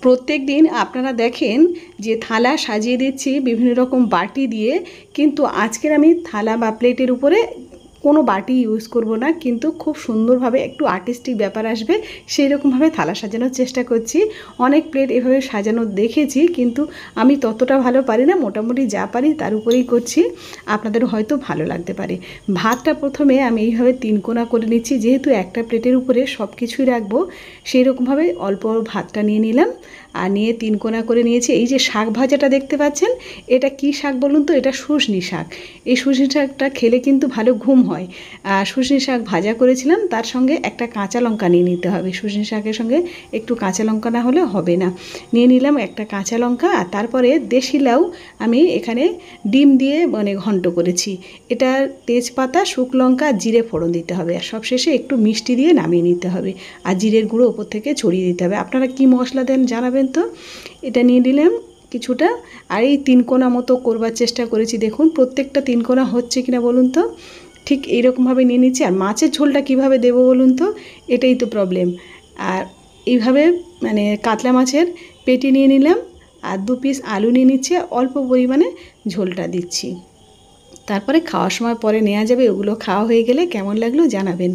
প্রত্যেক দিন আপনারা দেখেন যে থালা সাজিয়ে দিচ্ছি বিভিন্ন রকম বাটি দিয়ে, কিন্তু আজকের আমি থালা বা প্লেটের উপরে কোনো বাটি ইউজ করব না, কিন্তু খুব সুন্দরভাবে একটু আর্টিস্টিক ব্যাপার আসবে সেই রকমভাবে থালা সাজানোর চেষ্টা করছি। অনেক প্লেট এভাবে সাজানো দেখেছি, কিন্তু আমি ততটা ভালো পারি না, মোটামুটি যা পারি তার উপরেই করছি, আপনাদেরও হয়তো ভালো লাগতে পারে। ভাতটা প্রথমে আমি এইভাবে 3 কোনা করে নিচ্ছি, যেহেতু একটা প্লেটের উপরে সব কিছুই রাখবো সেই রকমভাবে অল্প ভাতটা নিয়ে নিলাম আর নিয়ে 3 কোনা করে নিয়েছি। এই যে শাক ভাজাটা দেখতে পাচ্ছেন, এটা কি শাক বলুন তো? এটা শুশনি শাক। এই শুশনি শাকটা খেলে কিন্তু ভালো ঘুম হয়। শুশনি শাক ভাজা করেছিলাম, তার সঙ্গে একটা কাঁচা লঙ্কা নিয়ে নিতে হবে। শুশনি শাকের সঙ্গে একটু কাঁচা লঙ্কা না হলে হবে না। নিয়ে নিলাম একটা কাঁচা লঙ্কা, আর তারপরে দেশি লাউ আমি এখানে ডিম দিয়ে ঘন্ট করেছি। এটা তেজপাতা, শুকনো লঙ্কা, জিরে ফোড়ন দিতে হবে, আর সবশেষে একটু মিষ্টি দিয়ে নামিয়ে নিতে হবে, আর জিরের গুঁড়ো ওপর থেকে ছড়িয়ে দিতে হবে। আপনারা কি মশলা দেন জানাবেন তো। এটা নিয়ে নিলাম কিছুটা, আর এই 3 কোনা মতো করবার চেষ্টা করেছি। দেখুন প্রত্যেকটা 3 কোনা হচ্ছে কিনা বলুন তো। ঠিক এইরকমভাবে নিয়ে নিচ্ছি। আর মাছের ঝোলটা কিভাবে দেবো বলুন তো, এটাই তো প্রবলেম। আর এইভাবে কাতলা মাছের পেটি নিয়ে নিলাম, আর 2 পিস আলু নিয়ে নিচ্ছি, অল্প পরিমাণে ঝোলটা দিচ্ছি। তারপরে খাওয়ার সময় পরে নেওয়া যাবে। ওগুলো খাওয়া হয়ে গেলে কেমন লাগলো জানাবেন।